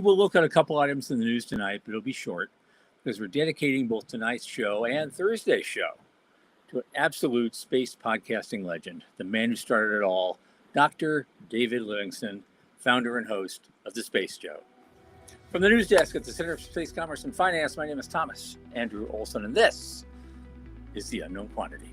We'll look at a couple items in the news tonight, but it'll be short because we're dedicating both tonight's show and Thursday's show to an absolute space podcasting legend, the man who started it all, Dr. David Livingston, founder and host of The Space Show. From the news desk at the Center for Space Commerce and Finance, my name is Thomas Andrew Olson, and this is The Unknown Quantity.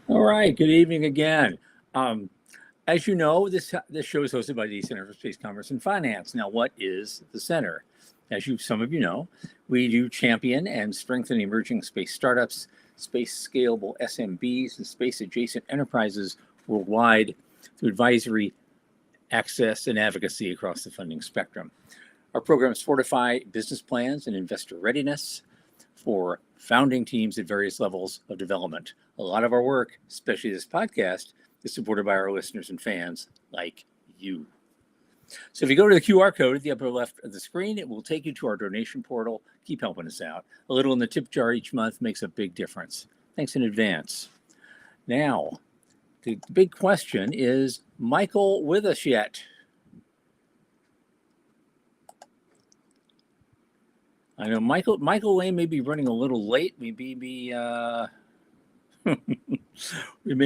All right, good evening again. As you know, this show is hosted by the Center for Space Commerce and Finance. Now, what is the Center? As some of you know, we do champion and strengthen emerging space startups, space scalable SMBs, and space adjacent enterprises worldwide through advisory, access, and advocacy across the funding spectrum. Our programs fortify business plans and investor readiness for founding teams at various levels of development. A lot of our work, especially this podcast, is supported by our listeners and fans like you. So if you go to the QR code at the upper left of the screen, it will take you to our donation portal. Keep helping us out. A little in the tip jar each month makes a big difference. Thanks in advance. Now, the big question is, Michael with us yet? I know Michael Lane may be running a little late. We may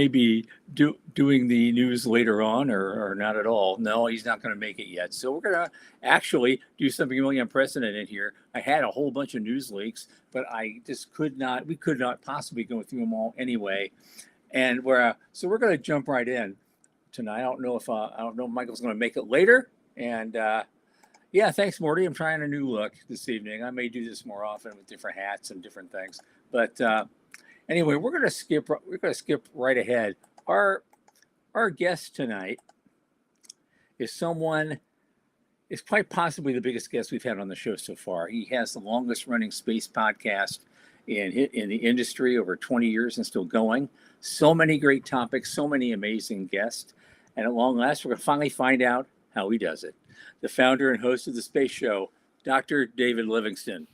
be doing the news later on or not at all. No, he's not going to make it yet. So we're going to actually do something really unprecedented here. I had a whole bunch of news leaks, but we could not possibly go through them all anyway. And so we're going to jump right in tonight. I don't know if Michael's going to make it later. And yeah, thanks, Morty. I'm trying a new look this evening. I may do this more often with different hats and different things. But anyway, we're going to skip right ahead. Our guest tonight is quite possibly the biggest guest we've had on the show so far. He has the longest running space podcast in the industry, over 20 years and still going. So many great topics, so many amazing guests. And at long last, we're going to finally find out how he does it. The founder and host of The Space Show, Dr. David Livingston.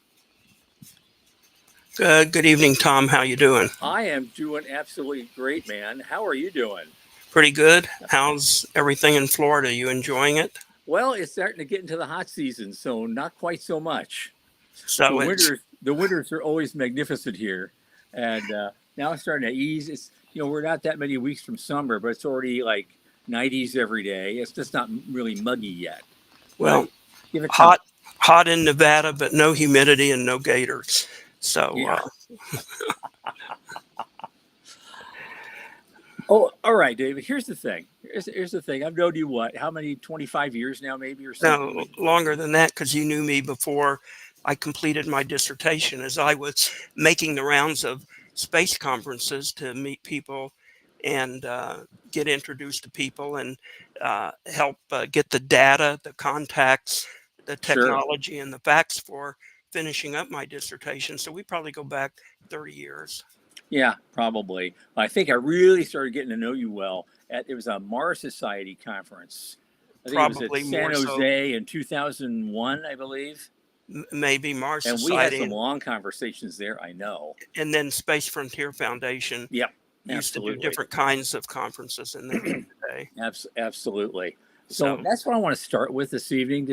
Good evening, Tom. How you doing? I am doing absolutely great, man. How are you doing? Pretty good. How's everything in Florida? You enjoying it? Well, it's starting to get into the hot season, so not quite so much. So the winters are always magnificent here, and now it's starting to ease. We're not that many weeks from summer, but it's already like 90s every day. It's just not really muggy yet. Well, hot in Nevada, but no humidity and no gators. So, yeah. Oh, all right, David. Here's the thing. I've known you how many? 25 years now, maybe, or something? No, longer than that, because you knew me before I completed my dissertation, as I was making the rounds of space conferences to meet people and get introduced to people and help get the data, the contacts, the technology, sure, and the facts for finishing up my dissertation. So we probably go back 30 years. Yeah, probably. I think I really started getting to know you well it was a Mars Society conference. I think probably it was at San Jose in 2001, I believe. Maybe Mars and Society. And we had some long conversations there, I know. And then Space Frontier Foundation. Yep. Used to do different kinds of conferences in there today. Absolutely. So that's what I want to start with this evening,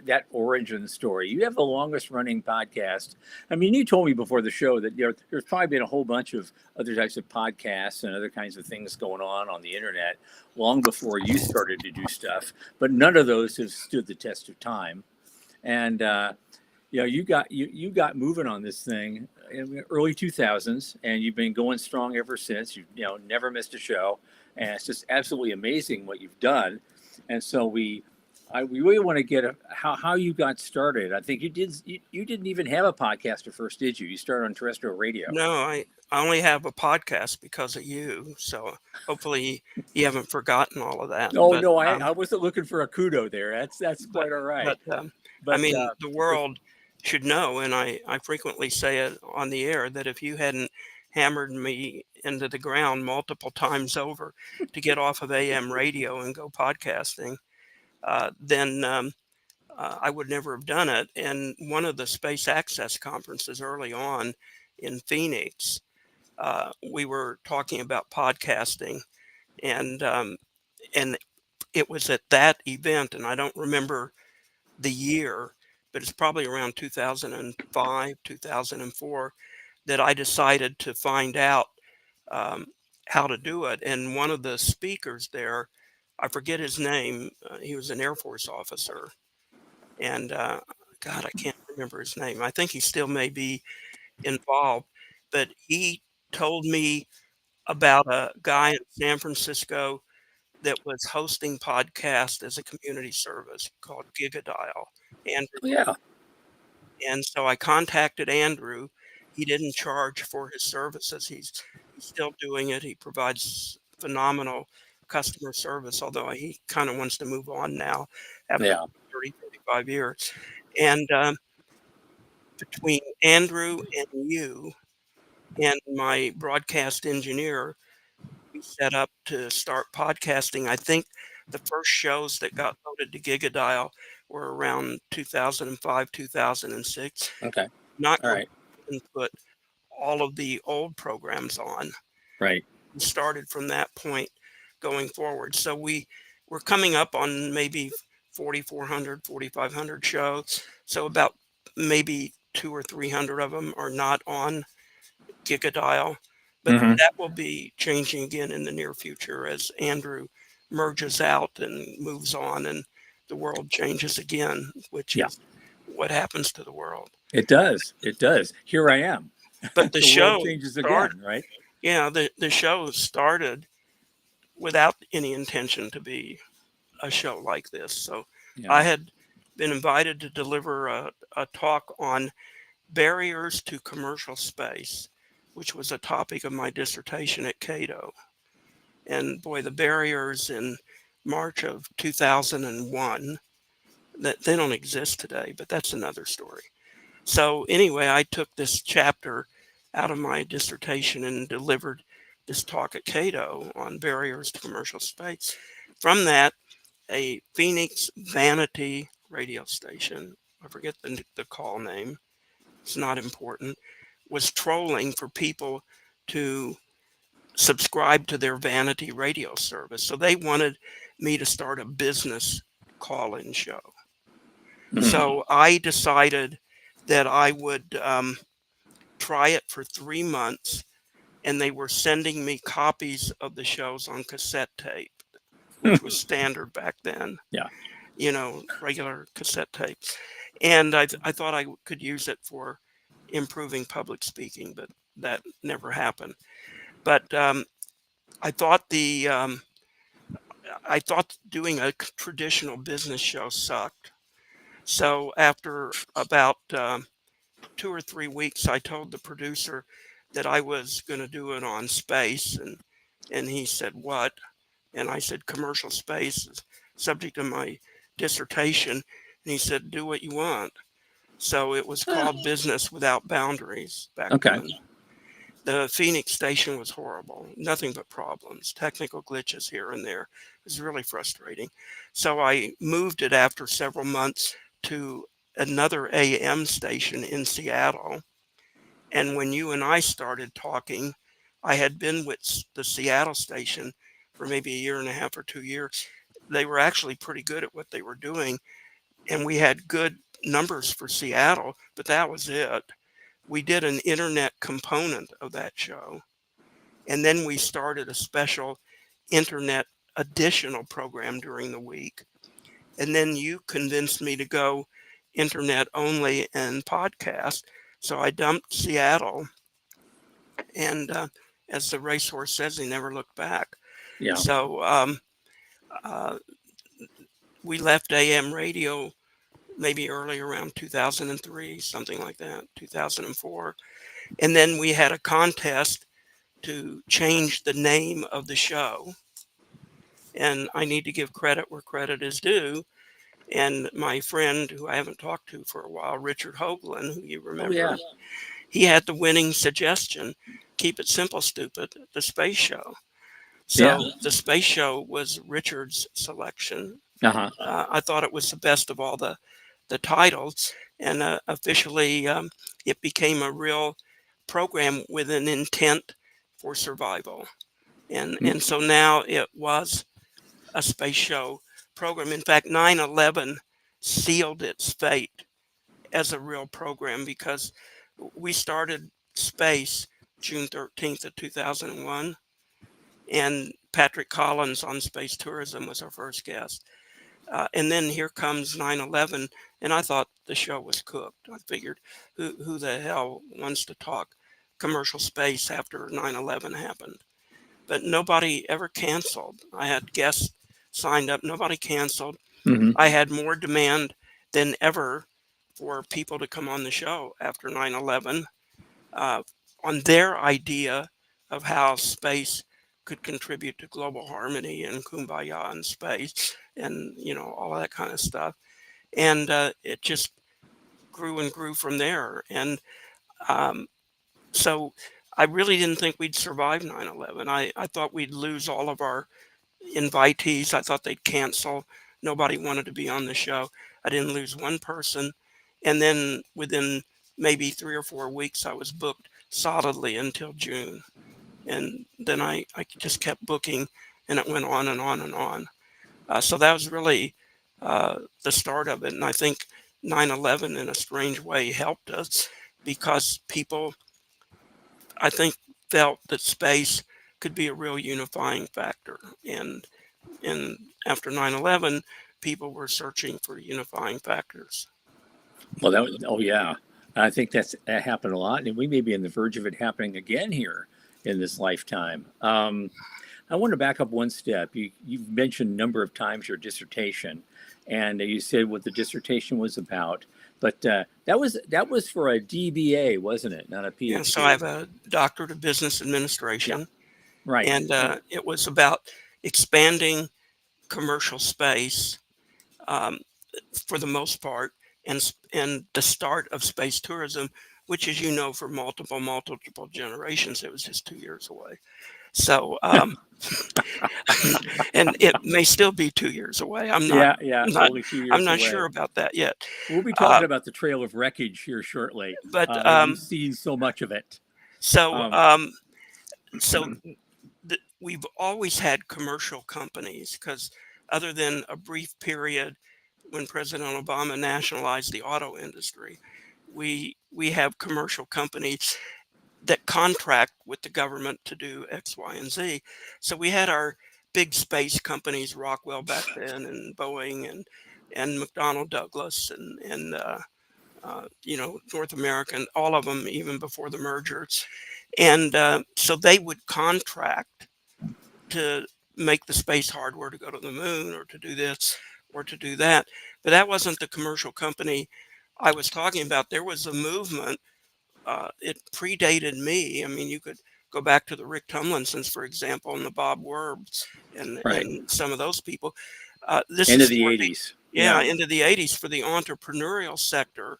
that origin story. You have the longest running podcast. I mean, you told me before the show that there's probably been a whole bunch of other types of podcasts and other kinds of things going on the internet long before you started to do stuff, but none of those have stood the test of time. And you got moving on this thing in the early 2000s, and you've been going strong ever since. You've never missed a show, and it's just absolutely amazing what you've done. And so we really want to get how you got started. I think you didn't even have a podcast at first, did you? You started on terrestrial radio. No, I only have a podcast because of you. So hopefully you haven't forgotten all of that. No, I wasn't looking for a kudo there. That's quite all right. But I mean, the world should know, and I frequently say it on the air, that if you hadn't hammered me into the ground multiple times over to get off of AM radio and go podcasting, then I would never have done it. And one of the space access conferences early on in Phoenix, we were talking about podcasting, and and it was at that event, and I don't remember the year, but it's probably around 2005, 2004, that I decided to find out um, how to do it. And one of the speakers there, I forget his name, he was an Air Force officer, and God, I can't remember his name. I think he still may be involved, but he told me about a guy in San Francisco that was hosting podcast as a community service called Gigadial. Andrew. Oh, yeah. And so I contacted Andrew. He didn't charge for his services. He's still doing it. He provides phenomenal customer service, although he kind of wants to move on now after Yeah. 30, 35 years. And between Andrew and you and my broadcast engineer, we set up to start podcasting. I think the first shows that got loaded to Gigadial were around 2005, 2006. Okay. Not All going right. to put all of the old programs on. Right. We started from that point going forward. So we're coming up on maybe 4,400, 4,500 shows. So about maybe 200 or 300 of them are not on Gigadial, but Hmm. that will be changing again in the near future as Andrew merges out and moves on and the world changes again, which Yeah. is what happens to the world. It does. It does. Here I am. But the The world show changes started, again, right? yeah, the show started without any intention to be a show like this. So Yeah. I had been invited to deliver a talk on barriers to commercial space, which was a topic of my dissertation at Cato. And boy, the barriers in March of 2001, that they don't exist today, but that's another story. So anyway, I took this chapter out of my dissertation and delivered this talk at Cato on barriers to commercial space. From that, a Phoenix vanity radio station, I forget the call name, it's not important, was trolling for people to subscribe to their vanity radio service. So they wanted me to start a business call-in show. Mhm. So I decided that I would try it for 3 months, and they were sending me copies of the shows on cassette tape, which was standard back then. Yeah. You know, regular cassette tape. And I thought I could use it for improving public speaking, but that never happened. But I thought I thought doing a traditional business show sucked. So after about 2 or 3 weeks, I told the producer that I was going to do it on space, and he said, "What?" And I said, "Commercial space is subject of my dissertation." And he said, "Do what you want." So it was called Business Without Boundaries back Okay. then. The Phoenix station was horrible, nothing but problems, technical glitches here and there. It was really frustrating. So I moved it after several months to another AM station in Seattle. And when you and I started talking, I had been with the Seattle station for maybe a year and a half or 2 years. They were actually pretty good at what they were doing, and we had good numbers for Seattle, but that was it. We did an internet component of that show, and then we started a special internet additional program during the week. And then you convinced me to go internet only and podcast. So I dumped Seattle, and as the racehorse says, he never looked back. Yeah. So uh, we left AM radio maybe early around 2003, something like that, 2004. And then we had a contest to change the name of the show. And I need to give credit where credit is due. And my friend, who I haven't talked to for a while, Richard Hoagland, who you Oh remember, yeah. he had the winning suggestion, keep it simple, stupid, the space show. Yeah. So the space show was Richard's selection. Uh-huh. I thought it was the best of all the titles, and officially it became a real program with an intent for survival. And so now it was a space show program. In fact, 9/11 sealed its fate as a real program because we started space June 13th of 2001, and Patrick Collins on space tourism was our first guest. And then here comes 9/11, and I thought the show was cooked. I figured, who the hell wants to talk commercial space after 9/11 happened? But nobody ever canceled. I had guests signed up, nobody canceled. Hmm. I had more demand than ever for people to come on the show after 9/11 uh, on their idea of how space could contribute to global harmony and kumbaya in space and, all of that kind of stuff. And it just grew and grew from there. And um, so I really didn't think we'd survive 9/11. I thought we'd lose all of our invitees. I thought they'd cancel. Nobody wanted to be on the show. I didn't lose one person. And then within maybe 3 or 4 weeks, I was booked solidly until June. And then I just kept booking, and it went on and on and on. So that was really the start of it. And I think 9/11 in a strange way helped us because people, I think, felt that space could be a real unifying factor. And after 9/11, people were searching for unifying factors. Well, oh yeah. I think that happened a lot, and we may be on the verge of it happening again here in this lifetime. I want to back up one step. You've mentioned a number of times your dissertation, and you said what the dissertation was about. But that was for a DBA, wasn't it? Not a Yeah, so I PhD. have a doctorate of business Yeah. administration, Right. and it was about expanding commercial space um, for the most part, and the start of space tourism, which, as you know, for multiple generations, it was just 2 years away. So, and it may still be 2 years away. I'm not, Yeah. Yeah. not, Only two I'm years not sure away. about that yet. We'll be Uh, talking about the trail of wreckage here shortly. but We've seen so much of it. so, Um, um, so we've always had commercial companies because, other than a brief period when President Obama nationalized the auto industry, we have commercial companies that contract with the government to do X, Y, and Z. So we had our big space companies, Rockwell back then, and Boeing, and McDonnell Douglas, and North American, all of them, even before the mergers. And so they would contract to make the space hardware to go to the moon or to do this or to do that. But that wasn't the commercial company I was talking about. There was a movement. It predated me. I mean, you could go back to the Rick Tumlinsons, for example, and the Bob Werbs, and right. some of those people. This End is of the for '80s. yeah, Yeah. into the 80s, for the entrepreneurial sector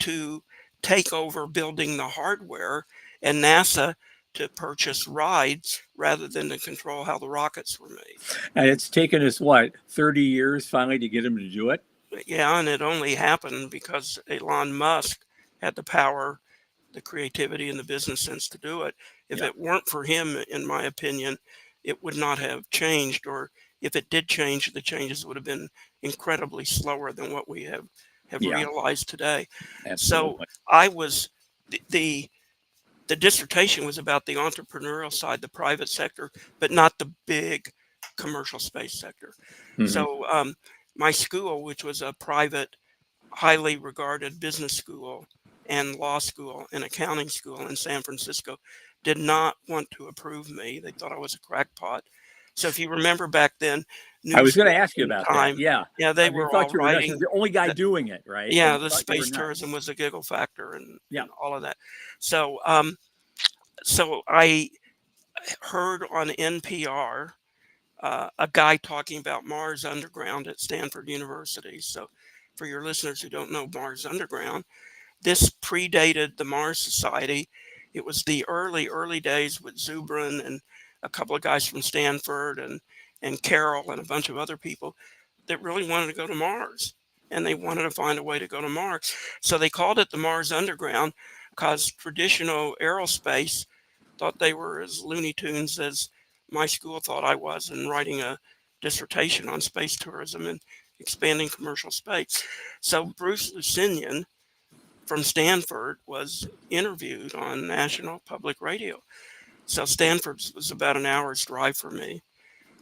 to take over building the hardware, and NASA to purchase rides rather than to control how the rockets were made. And it's taken us what 30 years finally to get him to do it. Yeah, and it only happened because Elon Musk had the power, the creativity, and the business sense to do it. If Yeah. it weren't for him, in my opinion, it would not have changed, or if it did change, the changes would have been incredibly slower than what we have Yeah. realized today. So Absolutely. I was the the dissertation was about the entrepreneurial side, the private sector, but not the big commercial space sector. Hmm. So my school, which was a private, highly regarded business school and law school and accounting school in San Francisco, did not want to approve me. They thought I was a crackpot. So if you remember back then, I was going to Newsweek ask you and about that. Time, Yeah. yeah, they They were thought all you were nuts. writing You're the only guy that, doing it, right? They yeah, the thought you were space tourism nuts. was a giggle factor, and, Yeah. and all of that. So, so I heard on NPR a guy talking about Mars Underground at Stanford University. So, for your listeners who don't know Mars Underground, this predated the Mars Society. It was the early days with Zubrin and a couple of guys from Stanford and Carroll and a bunch of other people that really wanted to go to Mars. And they wanted to find a way to go to Mars. So they called it the Mars Underground because traditional aerospace thought they were as Looney Tunes as my school thought I was in writing a dissertation on space tourism and expanding commercial space. So Bruce Lucinian from Stanford was interviewed on National Public Radio. So Stanford was about an hour's drive for me.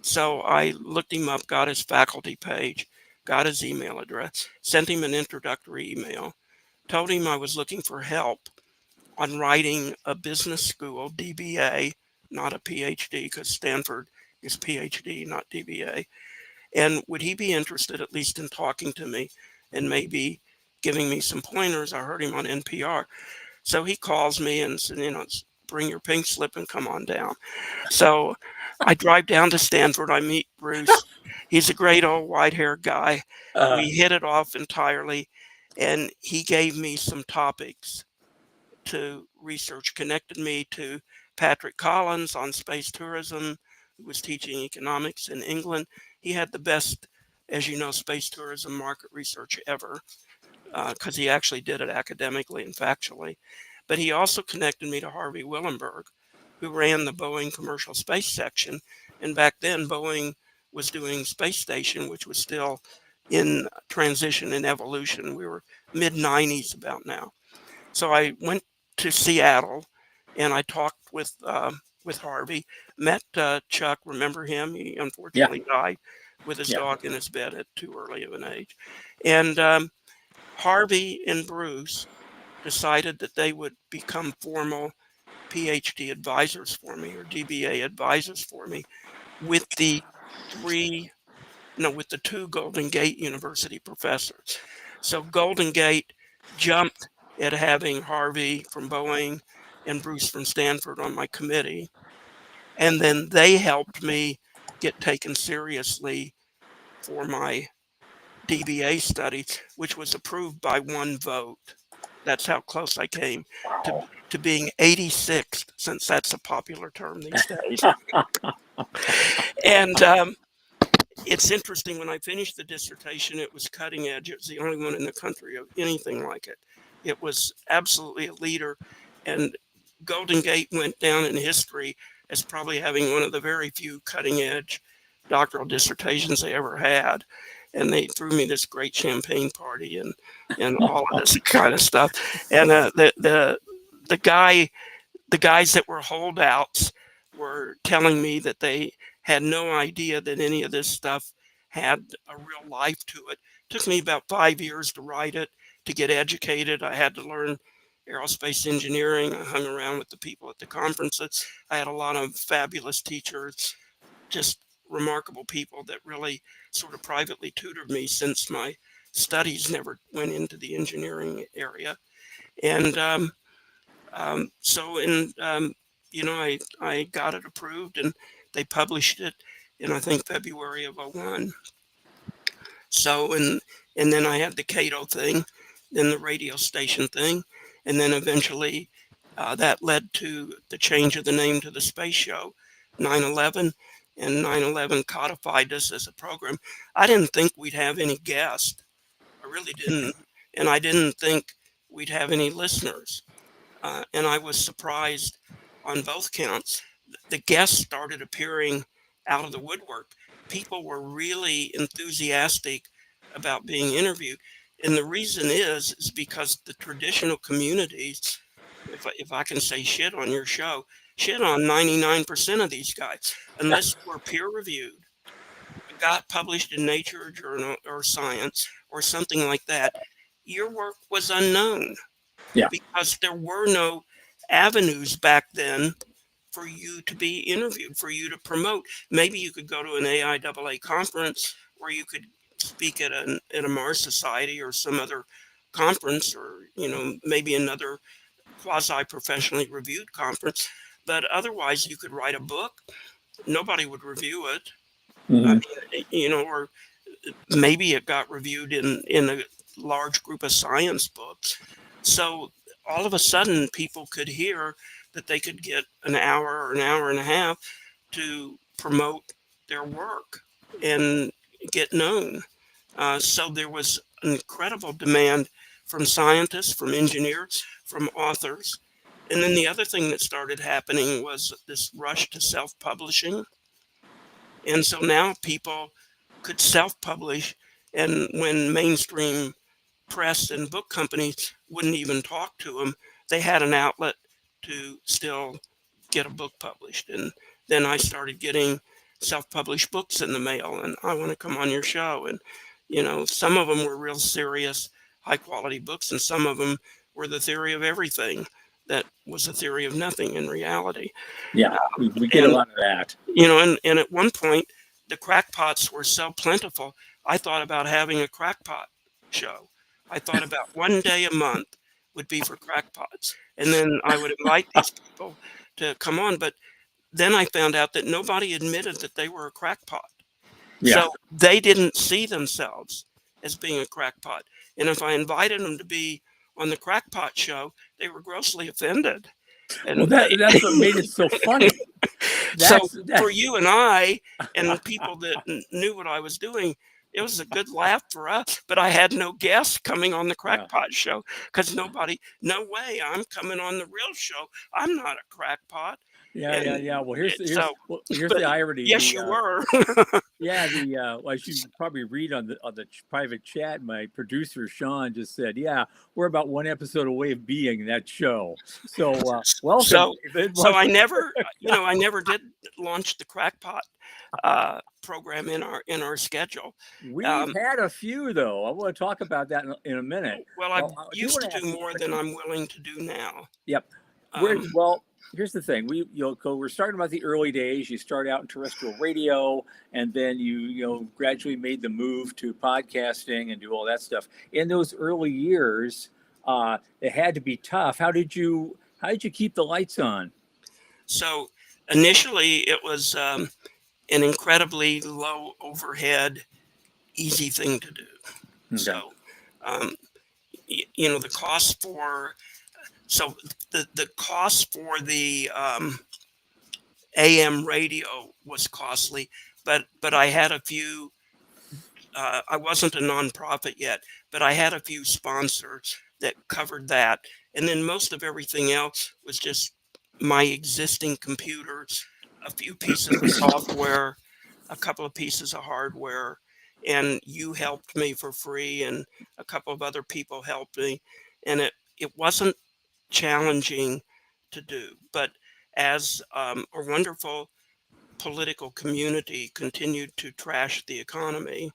So I looked him up, got his faculty page, got his email address, sent him an introductory email, told him I was looking for help on writing a business school DBA, not a PhD, because Stanford is PhD, not DBA. And would he be interested at least in talking to me and maybe giving me some pointers? I heard him on NPR. So he calls me and said, bring your pink slip and come on down. So I drive down to Stanford. I meet Bruce. He's a great old white-haired guy. Uh, We hit it off entirely. And he gave me some topics to research, connected me to Patrick Collins on space tourism, who was teaching economics in England. He had the best, as you know, space tourism market research ever, because he actually did it academically and factually. But he also connected me to Harvey Willenberg, who ran the Boeing commercial space section. And back then, Boeing was doing Space Station, which was still in transition and evolution. We were mid 90s about now. So I went to Seattle and I talked with Harvey, met Chuck. Remember him? He yeah, unfortunately died with his yeah. dog in his bed at too early of an age. And Harvey and Bruce decided that they would become formal PhD advisors for me or DBA advisors for me with the three, no, with the two Golden Gate University professors. So Golden Gate jumped at having Harvey from Boeing and Bruce from Stanford on my committee. And then they helped me get taken seriously for my DBA study, which was approved by one vote. That's how close I came to, to being 86th, since that's a popular term these days. And it's interesting, when I finished the dissertation, it was cutting edge. It was the only one in the country of anything like it. It was absolutely a leader. And Golden Gate went down in history as probably having one of the very few cutting edge doctoral dissertations they ever had. And they threw me this great champagne party and all of this kind of stuff. And the guy the guys that were holdouts were telling me that they had no idea that any of this stuff had a real life to it. Took me about 5 years to write it, to get educated. I had to learn aerospace engineering. I hung around with the people at the conferences. I had a lot of fabulous teachers, just remarkable people that really sort of privately tutored me, since my studies never went into the engineering area. And so I got it approved and they published it in, I think, February of '01. So, and then I had the Cato thing, then the radio station thing, and then eventually that led to the change of the name to the space show, 9/11, and 9/11 codified us as a program. I didn't think we'd have any guests. I really didn't. And I didn't think we'd have any listeners. And I was surprised on both counts. The guests started appearing out of the woodwork. People were really enthusiastic about being interviewed. And the reason is because the traditional communities, if I can say shit on your show, shit on 99% of these guys, unless you were peer reviewed, got published in Nature or Journal or Science or something like that, your work was unknown, Yeah. because there were no avenues back then for you to be interviewed, for you to promote. Maybe you could go to an AIAA conference, or you could speak at a Mars Society or some other conference, or maybe another quasi-professionally reviewed conference. But otherwise, you could write a book. Nobody would review it. I Hmm. mean, or maybe it got reviewed in a large group of science books. So all of a sudden, people could hear that they could get an hour or an hour and a half to promote their work and get known. So there was incredible demand from scientists, from engineers, from authors. And then the other thing that started happening was this rush to self-publishing. And so now people could self-publish, and when mainstream press and book companies wouldn't even talk to them, they had an outlet to still get a book published. And then I started getting self-published books in the mail, and I want to come on your show. And some of them were real serious, high-quality books, and some of them were the theory of everything that was a theory of nothing in reality. Yeah, we get a And lot of that. and at one point, the crackpots were so plentiful, I thought about having a crackpot show. I thought about one day a month would be for crackpots, and then I would invite these people to come on. But then I found out that nobody admitted that they were a crackpot. Yeah. So they didn't see themselves as being a crackpot. And if I invited them to be on the crackpot show, they were grossly offended. Well, And that's what made it so funny. so That's for that. you and I and people that knew what I was doing, it was a good laugh for us. But I had no guests coming on the Yeah. crackpot show because no way, I'm coming on the real show. I'm not a crackpot. Yeah, And yeah, yeah. Well, so, here's but the irony. yes, you were. Well, as you probably read on the private chat, my producer Sean just said, "Yeah, we're about one episode away of being that show." So, welcome, So, David. so I never did launch the crackpot program in our schedule. We've Um, had a few though. I want to talk about that in a minute. well, I Well, I do used want to to ask do you a more than question. I'm willing to do now. Yep. Where Um, well, here's the thing. We're starting about the early days. You start out in terrestrial radio, and then you gradually made the move to podcasting and do all that stuff. In those early years, it had to be tough. How did you keep the lights on? so initially, it was an incredibly low overhead, easy thing to do. Okay. So, um, the cost for the cost for the AM radio was costly, but I had a few. I wasn't a nonprofit yet, but I had a few sponsors that covered that, and then most of everything else was just my existing computers, a few pieces of software, a couple of pieces of hardware, and you helped me for free, and a couple of other people helped me, and it wasn't challenging to do, but as a wonderful political community continued to trash the economy,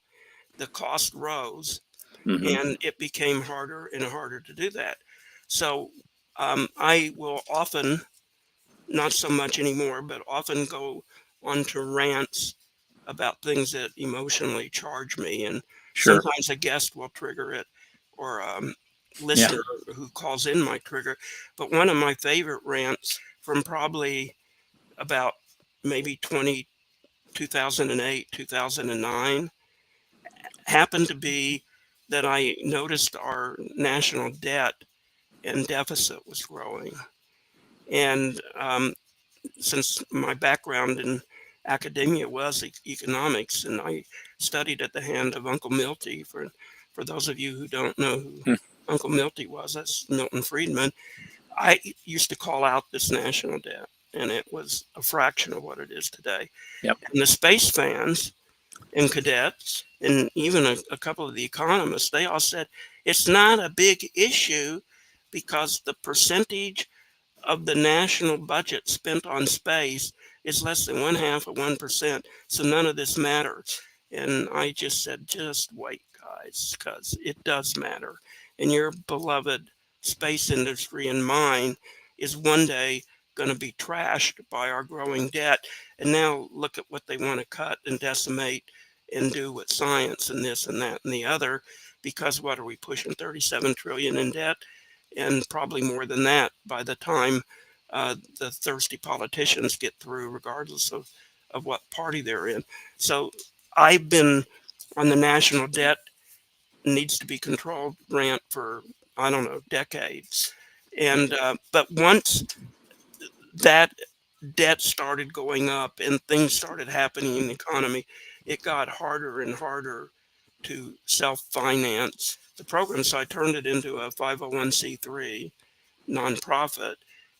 the cost rose, Hmm. and it became harder and harder to do that. So I will often, not so much anymore, but often go on to rants about things that emotionally charge me. And Sure. sometimes a guest will trigger it, or Yeah. listener who calls in might trigger. But one of my favorite rants from probably about maybe 2008, 2009 happened to be that I noticed our national debt and deficit was growing. And since my background in academia was economics, and I studied at the hand of Uncle Milty. For those of you who don't know who Hmm. Uncle Milty was, that's Milton Friedman. I used to call out this national debt, and it was a fraction of what it is today. Yep. And the space fans and cadets, and even a couple of the economists, they all said it's not a big issue because the percentage of the national budget spent on space is less than 1/2 of 1%. So none of this matters. And I just said, just wait, guys, because it does matter. And your beloved space industry and mine is one day going to be trashed by our growing debt. And now look at what they want to cut and decimate and do with science and this and that and the other. Because what are we pushing 37 trillion in debt? And probably more than that by the time the thirsty politicians get through, regardless of what party they're in. So I've been on the national debt needs to be controlled rant for, I don't know, decades. And but once that debt started going up and things started happening in the economy, it got harder and harder to self-finance the program. So I turned it into a 501c3 nonprofit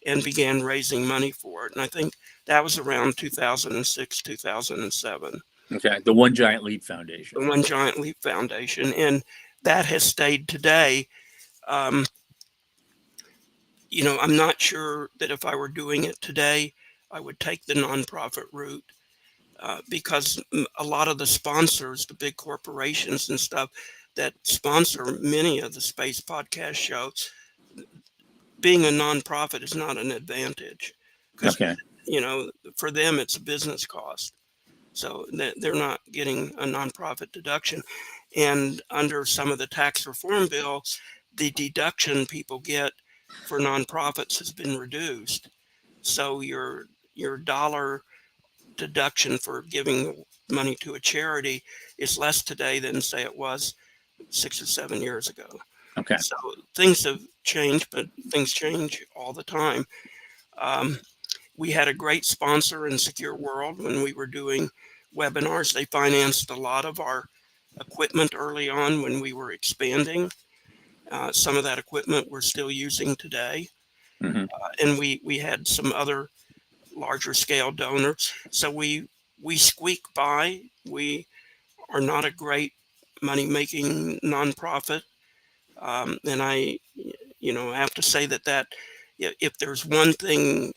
and began raising money for it. And I think that was around 2006, 2007. Okay, the One Giant Leap Foundation. The One Giant Leap Foundation. And that has stayed today. Um, I'm not sure that if I were doing it today, I would take the nonprofit route because a lot of the sponsors, the big corporations and stuff that sponsor many of the space podcast shows, being a nonprofit is not an advantage because, Okay. for them, it's a business cost. So they're not getting a nonprofit deduction. And under some of the tax reform bill, the deduction people get for nonprofits has been reduced. So your dollar deduction for giving money to a charity is less today than, say, it was 6 or 7 years ago. Okay. So things have changed, but things change all the time. We had a great sponsor in Secure World when we were doing webinars. They financed a lot of our equipment early on when we were expanding. Some of that equipment we're still using today. Mm-hmm. And we had some other larger scale donors. So we squeak by. We are not a great money making nonprofit. And I have to say that if there's one thing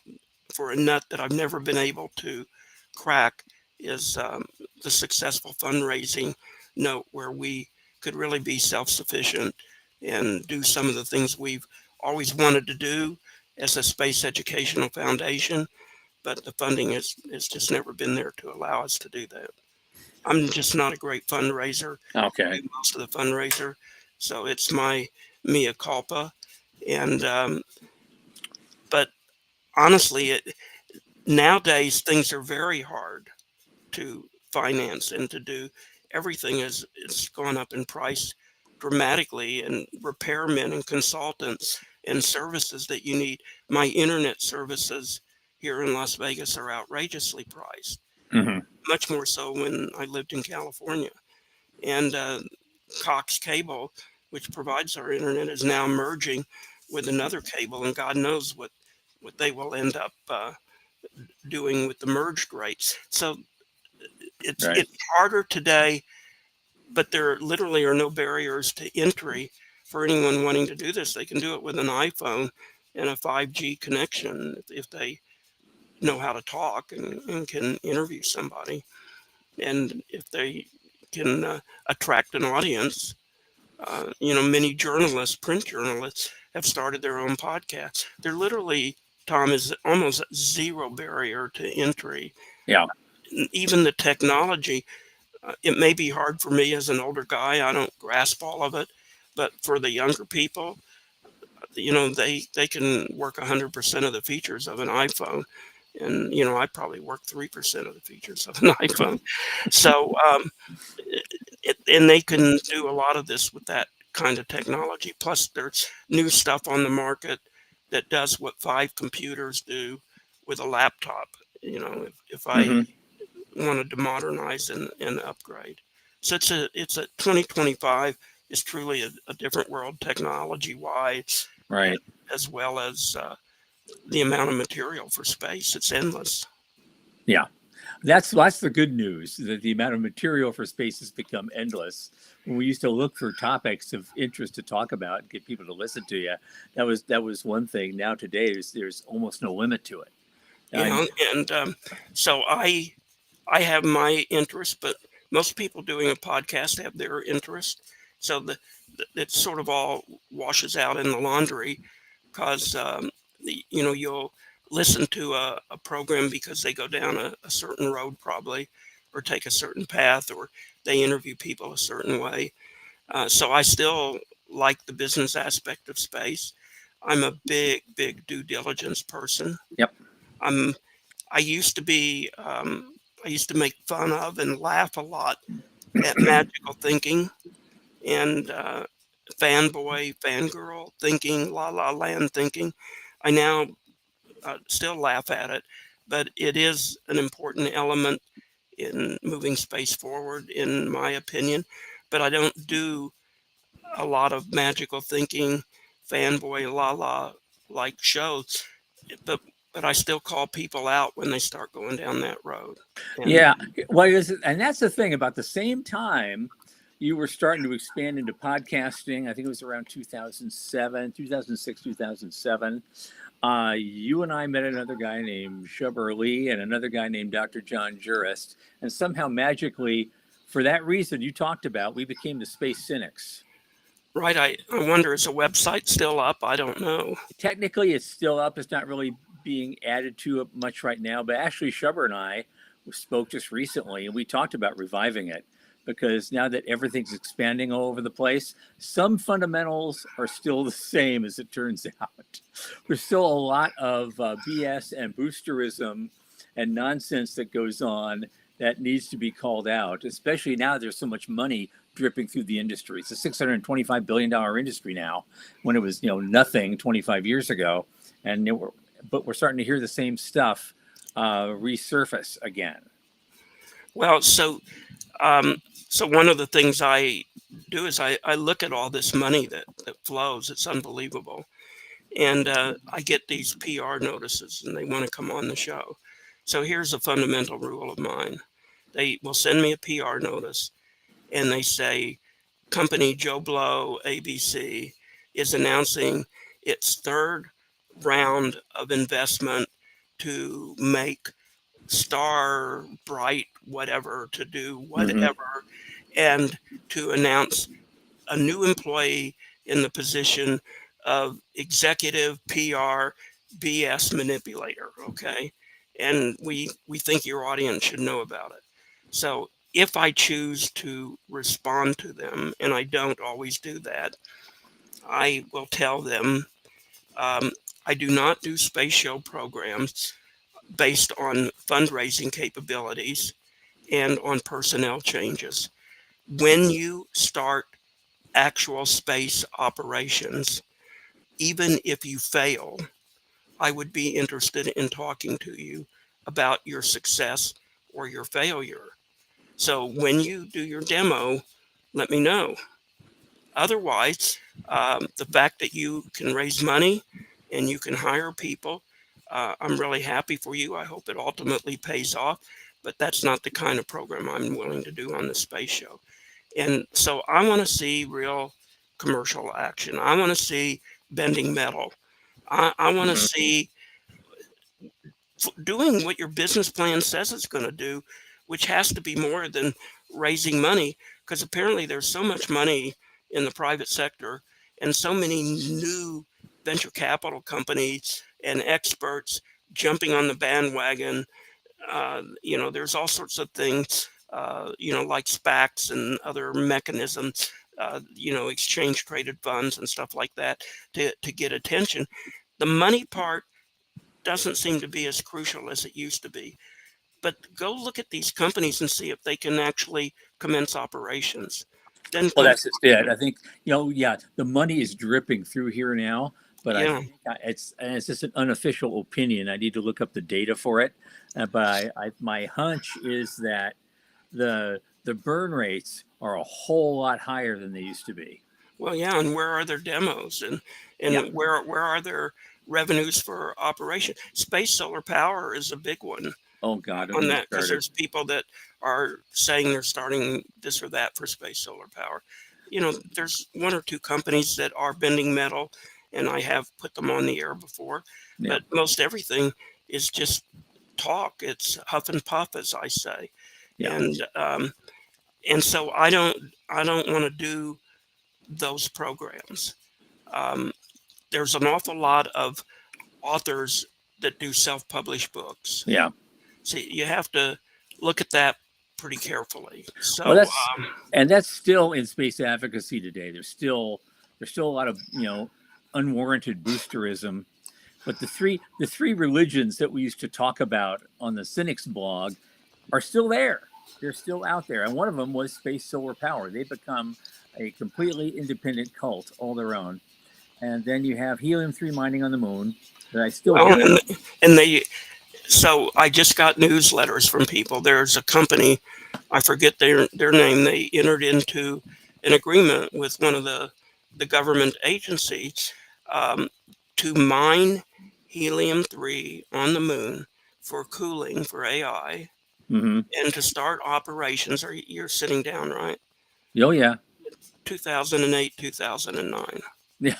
for a nut that I've never been able to crack is the successful fundraising note where we could really be self-sufficient and do some of the things we've always wanted to do as a space educational foundation, but the funding has just never been there to allow us to do that. I'm just not a great fundraiser. Okay. I do most of the fundraiser, so it's my mea culpa. And but honestly, nowadays things are very hard to finance and to do. Everything it's gone up in price dramatically, and repairmen and consultants and services that you need. My internet services here in Las Vegas are outrageously priced, Mm-hmm. much more so when I lived in California. And Cox Cable, which provides our internet, is now merging with another cable, and God knows what they will end up doing with the merged rates. So it's Right. harder today, but there literally are no barriers to entry for anyone wanting to do this. They can do it with an iPhone and a 5G connection if they know how to talk and can interview somebody, and if they can attract an audience. Many journalists, print journalists, have started their own podcasts. They're literally, Tom, is almost zero barrier to entry. Yeah. Even the technology, it may be hard for me as an older guy. I don't grasp all of it, but for the younger people, they can work 100% of the features of an iPhone, and I probably work 3% of the features of an iPhone. So and they can do a lot of this with that kind of technology. Plus, there's new stuff on the market that does what 5 computers do with a laptop. If I Mm-hmm. wanted to modernize and upgrade. So it's a 2025 is truly a different world technology wise, Right. as well as the amount of material for space. It's endless. Yeah. That's the good news, that the amount of material for space has become endless. When we used to look for topics of interest to talk about and get people to listen to you, that was one thing. Now today there's almost no limit to it. And so I have my interest, but most people doing a podcast have their interest. So it sort of all washes out in the laundry, because you'll listen to a program because they go down a certain road probably, or take a certain path, or they interview people a certain way. So I still like the business aspect of space. I'm a big due diligence person. Yep. I used to be I used to make fun of and laugh a lot at magical thinking and fanboy, fangirl thinking, la la land thinking. I now still laugh at it, but it is an important element in moving space forward, in my opinion. But I don't do a lot of magical thinking, fanboy, la la like shows. But I still call people out when they start going down that road. And Yeah. Well, and that's the thing about the same time you were starting to expand into podcasting. I think it was around 2007, 2006, 2007. You and I met another guy named Shubber Lee and another guy named Dr. John Jurist. And somehow magically, for that reason you talked about, we became the Space Cynics. right, I wonder, is the website still up? I don't know. Technically, it's still up. It's not really being added to it much right now. But actually, Shubber and I spoke just recently, and we talked about reviving it because now that everything's expanding all over the place, some fundamentals are still the same as it turns out. There's still a lot of BS and boosterism and nonsense that goes on that needs to be called out, especially now there's so much money dripping through the industry. It's a $625 billion industry now when it was, nothing 25 years ago. And but we're starting to hear the same stuff resurface again. Well, so one of the things I do is I look at all this money that flows. It's unbelievable. And I get these PR notices and they want to come on the show. So here's a fundamental rule of mine. They will send me a PR notice and they say, company Joe Blow ABC is announcing its third round of investment to make Star Bright whatever, to do whatever, and to announce a new employee in the position of executive PR BS manipulator. Okay. And we think your audience should know about it. So if I choose to respond to them, and I don't always do that, I will tell them I do not do space show programs based on fundraising capabilities and on personnel changes. When you start actual space operations, even if you fail, I would be interested in talking to you about your success or your failure. So when you do your demo, let me know. Otherwise, the fact that you can raise money and you can hire people, I'm really happy for you. I hope it ultimately pays off, but that's not the kind of program I'm willing to do on the space show. And so I want to see real commercial action. I want to see bending metal. I want to see doing what your business plan says it's going to do, which has to be more than raising money, because apparently there's so much money in the private sector and so many new venture capital companies and experts jumping on the bandwagon. There's all sorts of things, like SPACs and other mechanisms, exchange traded funds and stuff like that to get attention. The money part doesn't seem to be as crucial as it used to be. But go look at these companies and see if they can actually commence operations. Then Well, come, that's just it. I think, yeah, the money is dripping through here now, but I yeah. think it's just an unofficial opinion. I need to look up the data for it. But my hunch is that the burn rates are a whole lot higher than they used to be. Well, yeah, and where are their demos and Yeah. where are their revenues for operation? Space solar power is a big one Oh God, don't on get me that, because started. there's people that are saying they're starting this or that for space solar power. There's one or two companies that are bending metal, and I have put them on the air before, Yeah. but most everything is just talk. It's huff and puff, as I say. Yeah. And so I don't want to do those programs. Um, there's an awful lot of authors that do self-published books. Yeah. So you have to look at that pretty carefully. Well, So that's still in space advocacy today. There's still a lot of unwarranted boosterism. But the three religions that we used to talk about on the Cynics blog are still there. They're still out there. And one of them was Space Solar Power. They've become a completely independent cult all their own. And then you have helium-3 mining on the moon that I still Well, believe. and they so I just got newsletters from people. There's a company, I forget their name. They entered into an agreement with one of the government agencies um, to mine helium-3 on the moon for cooling for AI Mm-hmm. and to start operations. Or you're sitting down, right? Oh, yeah. 2008, 2009. Yeah.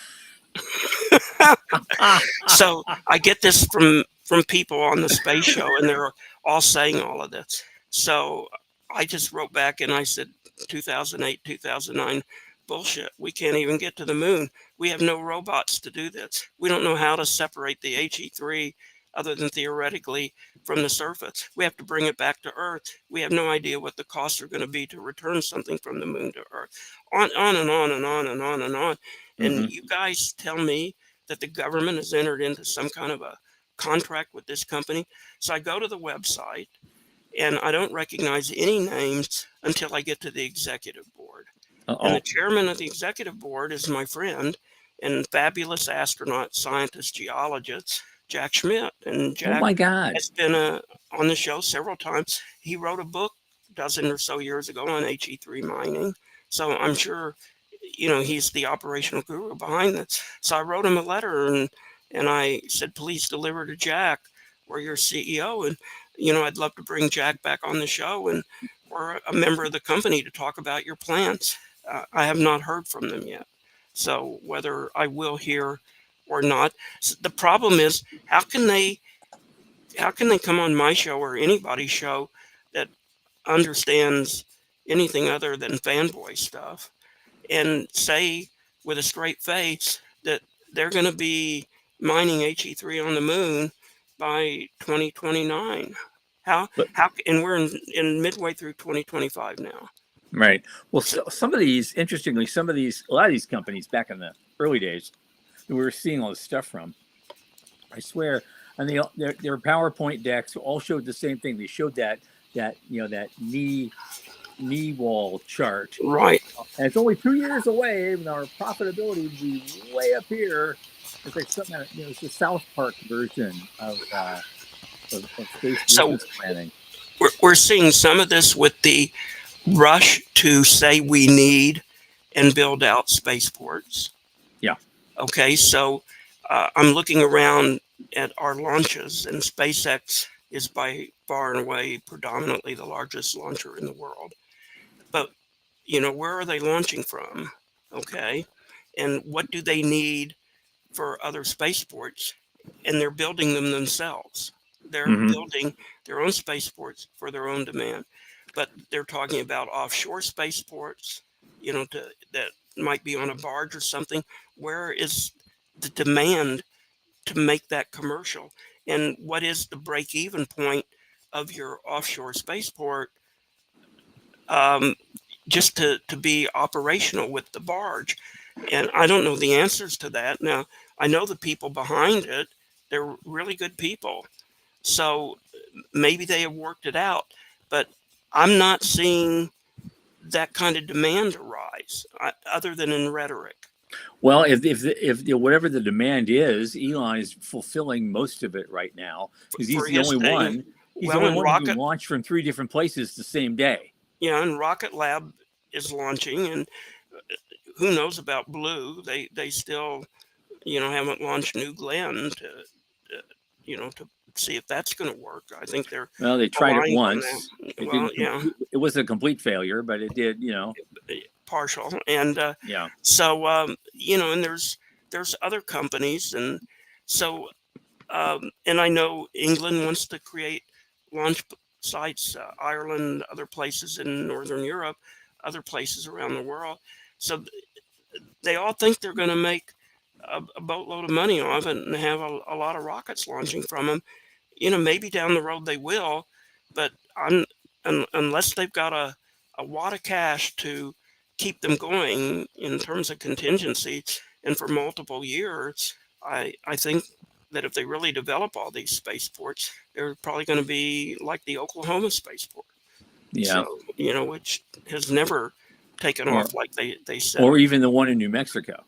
So I get this from people on the space show, and they're all saying all of this. So I just wrote back and I said, 2008, 2009, bullshit. We can't even get to the moon. We have no robots to do this. We don't know how to separate the HE3 other than theoretically from the surface. We have to bring it back to Earth. We have no idea what the costs are going to be to return something from the moon to Earth. On and on and on and on and on. And Mm-hmm. you guys tell me that the government has entered into some kind of a contract with this company. So I go to the website and I don't recognize any names until I get to the executive board. And the Uh-oh. chairman of the executive board is my friend and fabulous astronaut, scientist, geologist, Jack Schmidt. And Oh, Jack my God. has been on the show several times. He wrote a book a dozen or so years ago on HE3 mining. So I'm sure, he's the operational guru behind this. So I wrote him a letter and I said, please deliver to Jack. We're your CEO. And, I'd love to bring Jack back on the show and or a member of the company to talk about your plans. I have not heard from them yet. So whether I will hear or not, the problem is how can they come on my show or anybody's show that understands anything other than fanboy stuff and say with a straight face that they're going to be mining HE3 on the moon by 2029? How But how and we're in midway through 2025 now. right. Well, So some of these, interestingly, a lot of these companies back in the early days that we were seeing all this stuff from, I swear, and their PowerPoint decks all showed the same thing. They showed that knee wall chart, right. and it's only 2 years away, and our profitability would be way up here. It's like something, it's the South Park version of space So business planning. we're seeing some of this with the rush to say we need and build out spaceports. Yeah. Okay, so I'm looking around at our launches, and SpaceX is by far and away predominantly the largest launcher in the world. But, where are they launching from? Okay, and what do they need for other spaceports? And they're building them themselves. They're Mm-hmm. building their own spaceports for their own demand. But they're talking about offshore spaceports, that might be on a barge or something. Where is the demand to make that commercial? And what is the break-even point of your offshore spaceport, um, just to be operational with the barge? And I don't know the answers to that. Now, I know the people behind it. They're really good people. So maybe they have worked it out, but I'm not seeing that kind of demand arise, other than in rhetoric. Well, if whatever the demand is, Elon is fulfilling most of it right now because For his thing. He's the Well, only in one who can Rocket, launch from 3 different places the same day. and Rocket Lab is launching, and who knows about Blue? They still, haven't launched New Glenn to see if that's going to work. I think they're Well, they tried it relying on that. once. It Well, didn't yeah, complete. It was a complete failure, but it did. partial. And Yeah. so, and there's other companies, and so and I know England wants to create launch sites, Ireland, other places in Northern Europe, other places around the world. So they all think they're going to make a boatload of money off it and have a lot of rockets launching from them. Maybe down the road they will, but unless they've got a wad of cash to keep them going in terms of contingency and for multiple years, I think that if they really develop all these spaceports, they're probably going to be like the Oklahoma spaceport. Yeah. So, which has never taken Or off like they said. or even the one in New Mexico.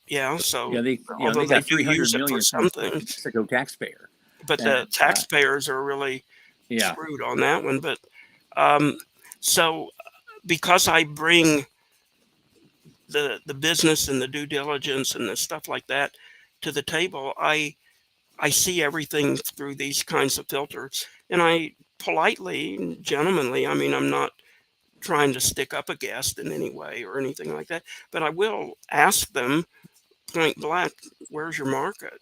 Yeah, so Yeah, although they they got do 300 use it for million from some things, Mexico taxpayer. but And the taxpayers are really yeah. screwed on that one. But so because I bring the business and the due diligence and the stuff like that to the table, I see everything through these kinds of filters, and I politely, gentlemanly, I mean, I'm not trying to stick up a guest in any way or anything like that, but I will ask them point blank, where's your market?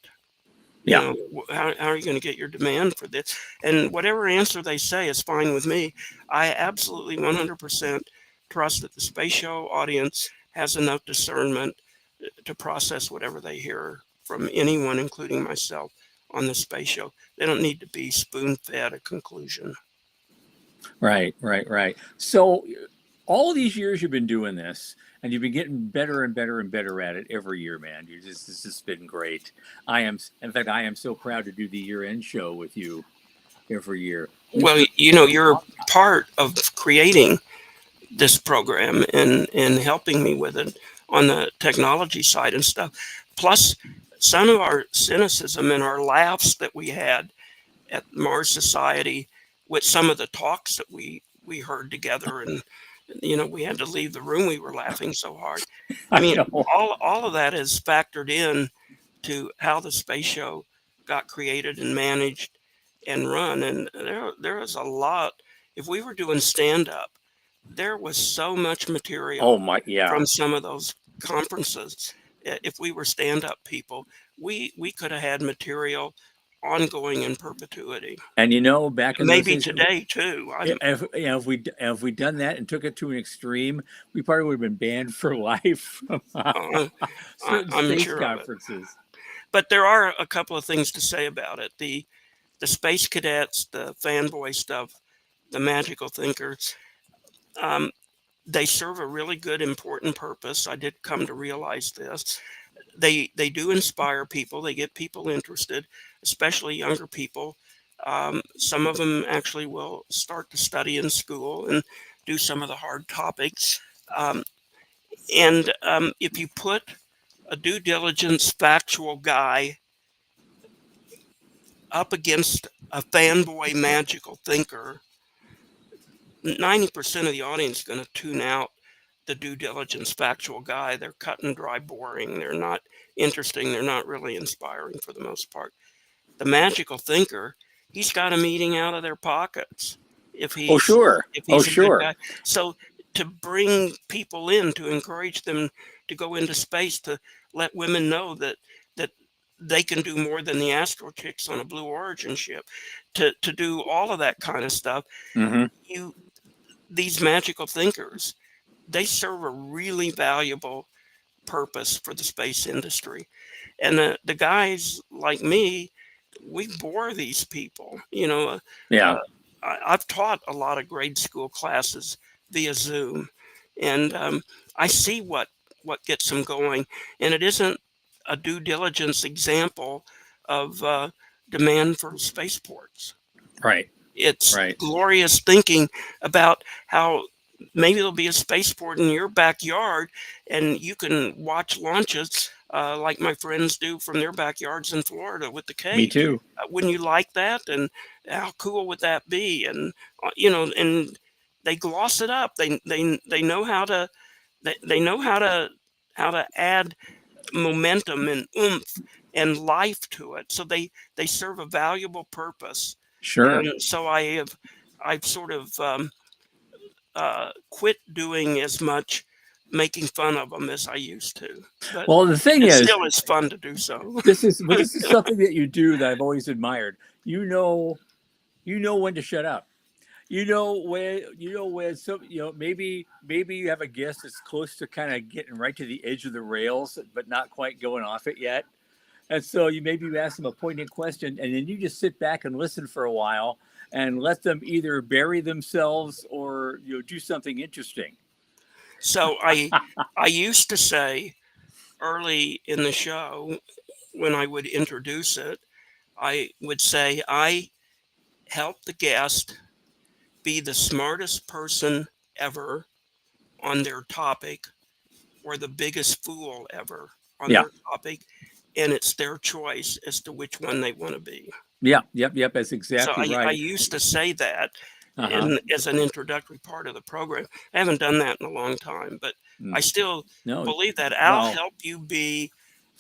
Yeah. How are you going to get your demand for this? And whatever answer they say is fine with me. I absolutely 100% trust that the space show audience has enough discernment to process whatever they hear from anyone, including myself, on the space show. They don't need to be spoon-fed a conclusion. Right, right, right. So all of these years you've been doing this and you've been getting better and better and better at it every year, man. This has been great. In fact, I am so proud to do the year-end show with you every year. Well, you're part of creating this program and helping me with it on the technology side and stuff. Plus, some of our cynicism and our laughs that we had at Mars Society with some of the talks that we heard together, and we had to leave the room. We were laughing so hard. I I mean, know. all of that is factored in to how the space show got created and managed and run. And there is a lot. If we were doing stand up, there was so much Oh material my, yeah. from some of those conferences. If we were stand up people, we could have had material ongoing in perpetuity. And back in those Maybe days, today too. if we done that and took it to an extreme, we probably would have been banned for life from Uh, certain I'm space sure of it. conferences. But there are a couple of things to say about it. The space cadets, the fanboy stuff, the magical thinkers, um, they serve a really good, important purpose. I did come to realize this. They do inspire people. They get people interested, especially younger people. Some of them actually will start to study in school and do some of the hard topics. And if you put a due diligence factual guy up against a fanboy magical thinker, 90% of the audience is going to tune out the due diligence factual guy. They're cut and dry boring. They're not interesting. They're not really inspiring for the most part. The magical thinker, he's got them eating out of their pockets if Oh he's sure. if Oh he's a good sure. guy. So to bring people in, to encourage them to go into space, to let women know that they can do more than the Astro Chicks on a Blue Origin ship, to do all of that kind of stuff. Mm-hmm. These magical thinkers, they serve a really valuable purpose for the space industry. And the guys like me, we bore these people. Yeah. I've taught a lot of grade school classes via Zoom, and I see what gets them going. And it isn't a due diligence example of demand for spaceports. Right. It's Right. glorious thinking about how maybe there'll be a spaceport in your backyard and you can watch launches like my friends do from their backyards in Florida with the Me cake. too. Wouldn't you like that? And how cool would that be? And and they gloss it up. They know how to they know how to add momentum and oomph and life to it. So they serve a valuable purpose. Sure. And so I've sort of quit doing as much making fun of them as I used to. But Well, the thing it is, still is fun to do so. this is something that you do that I've always admired. You know when to shut up. You know when so maybe you have a guest that's close to kind of getting right to the edge of the rails, but not quite going off it yet. And so you ask them a poignant question, and then you just sit back and listen for a while and let them either bury themselves or do something interesting. So I used to say early in the show, when I would introduce it, I would say, I help the guest be the smartest person ever on their topic, or the biggest fool ever on Yeah. their topic, and it's their choice as to which one they want to be. Yeah. Yep. That's So exactly I right. used to say that Uh-huh. as an introductory part of the program. I haven't done that in a long time, but I Mm. still No. believe that I'll Well, help you be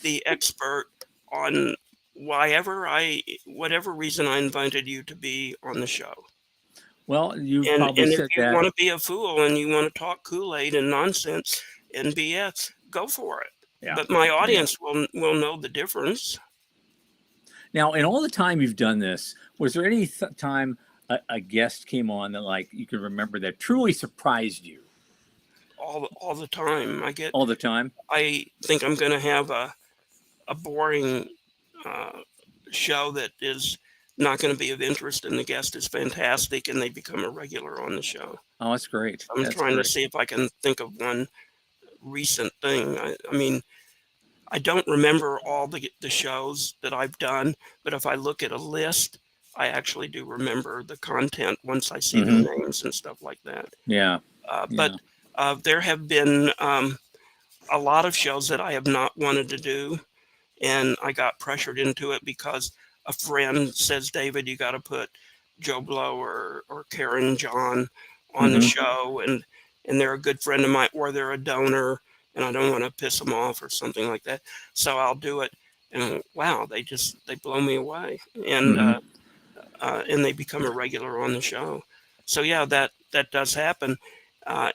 the expert on whatever reason I invited you to be on the show. you've probably And if said you that. want to be a fool and you want to talk Kool-Aid and nonsense and BS, go for it. Yeah. But my Yeah. audience will know the difference. Now, in all the time you've done this, was there any time a guest came on that like you can remember that truly surprised you All the time. all the time? I think I'm going to have a boring uh, show that is not going to be of interest, and the guest is fantastic, and they become a regular on the show. Oh, that's great. I'm That's trying to great. see if I can think of one recent thing. I mean, I don't remember all the shows that I've done, but if I look at a list, I actually do remember the content once I see their Mm-hmm. names and stuff like that. Yeah. But Yeah. there have been a lot of shows that I have not wanted to do, and I got pressured into it because a friend says, David, you got to put Joe Blow or Karen John on the Mm-hmm. show, and they're a good friend of mine, or they're a donor, and I don't want to piss them off or something like that. So I'll do it, and wow, they blow me away, Mm-hmm. and they become a regular on the show. So yeah, that does happen.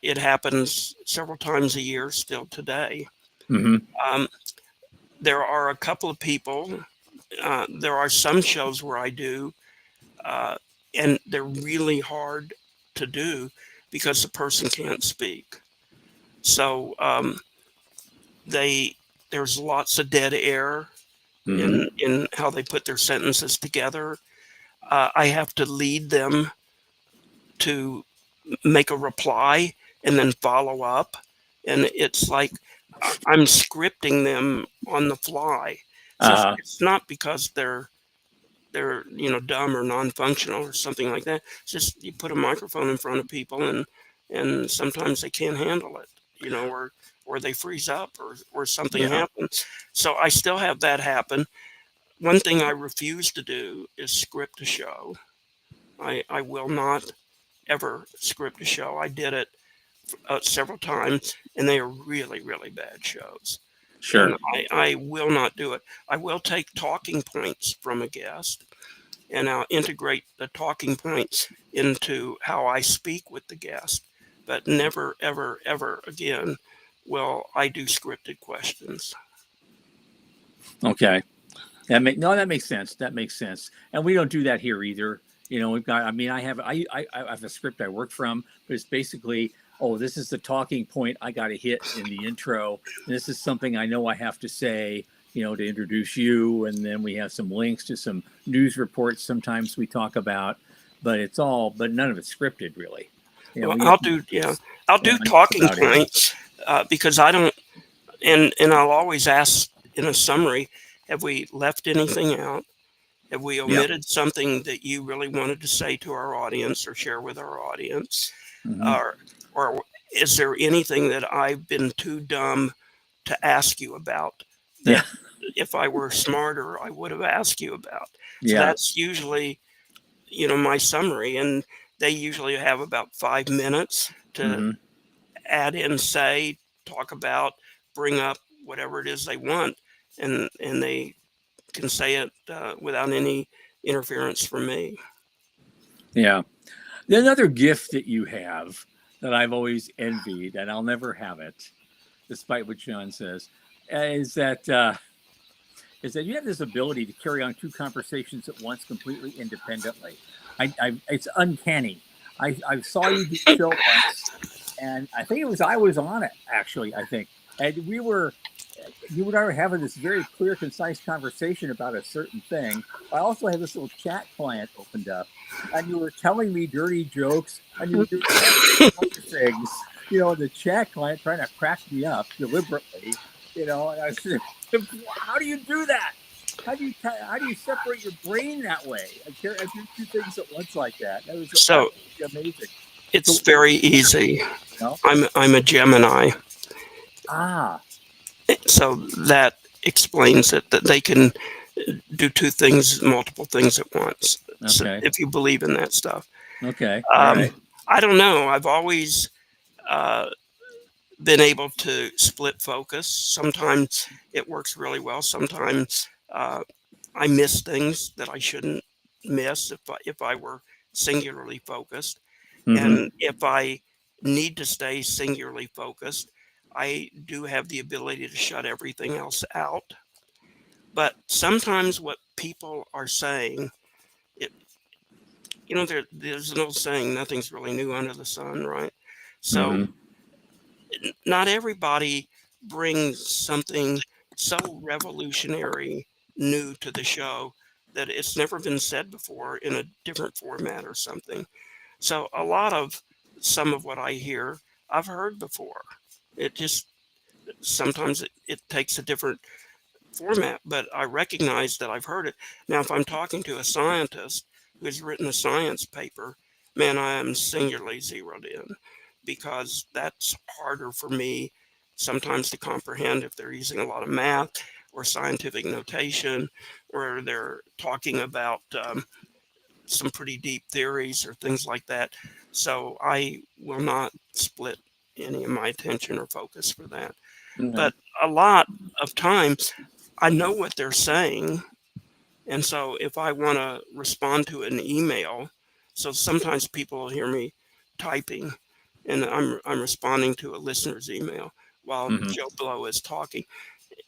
It happens several times a year still today. Mm-hmm. Um, there are a couple of people. There are some shows where I do, uh, and they're really hard to do because the person can't speak. So they there's lots of dead air Mm-hmm. in how they put their sentences together. I have to lead them to make a reply and then follow up, and it's like I'm scripting them on the fly. So Uh-huh. it's not because they're dumb or non-functional or something like that. It's just you put a microphone in front of people, and sometimes they can't handle it, or they freeze up, or something Yeah. happens. So I still have that happen. One thing I refuse to do is script a show. I will not ever script a show. I did it several times, and they are really, really bad shows. And Sure. I will not do it. I will take talking points from a guest, and I'll integrate the talking points into how I speak with the guest. But never, ever, ever again will I do scripted questions. Okay. That makes sense. That makes sense. And we don't do that here either. We've got. I mean, I have a script I work from, but it's basically, oh, this is the talking point I got to hit in the intro. And this is something I know I have to say, to introduce you, and then we have some links to some news reports. Sometimes we talk about, but none of it's scripted really. Well, We have, I'll do that's talking about it. points because I don't, and I'll always ask in a summary, have we left anything out? Have we Yeah. omitted something that you really wanted to say to our audience or share with our audience? Mm-hmm. Or is there anything that I've been too dumb to ask you about Yeah. that if I were smarter, I would have asked you about? So Yeah. that's usually, my summary. And they usually have about 5 minutes to Mm-hmm. add in, say, talk about, bring up whatever it is they want. And they can say it without any interference from me. Yeah. Another gift that you have that I've always envied, and I'll never have it, despite what John says, is that you have this ability to carry on two conversations at once completely independently. It's uncanny. I saw you do a show once, and I think I was on it actually. I think, and you and I were having this very clear, concise conversation about a certain thing. I also had this little chat client opened up, and you were telling me dirty jokes, and you were doing other things, the chat client trying to crack me up deliberately, and I said, how do you do that? how do you separate your brain that way? I do two things at once like that. That was So absolutely amazing. it's So very easy. no, I'm a Gemini, ah, so that explains it, that they can do two things, multiple things at once. So okay, if you believe in that stuff, okay, all um, right. I don't know. I've always uh, been able to split focus. Sometimes it works really well. Sometimes I miss things that I shouldn't miss if I were singularly focused. Mm-hmm. And if I need to stay singularly focused, I do have the ability to shut everything else out. But sometimes what people are saying, it, there's an old saying, nothing's really new under the sun, right? So Mm-hmm. not everybody brings something so revolutionary new to the show that it's never been said before in a different format or something. So a lot of some of what I hear, I've heard before. It just sometimes it takes a different format, but I recognize that I've heard it. Now, if I'm talking to a scientist who has written a science paper, man, I am singularly zeroed in because that's harder for me sometimes to comprehend if they're using a lot of math or scientific notation, or they're talking about some pretty deep theories or things like that. So I will not split any of my attention or focus for that. Okay. But a lot of times I know what they're saying. And so if I want to respond to an email, so sometimes people will hear me typing and I'm responding to a listener's email while Mm-hmm. Joe Blow is talking.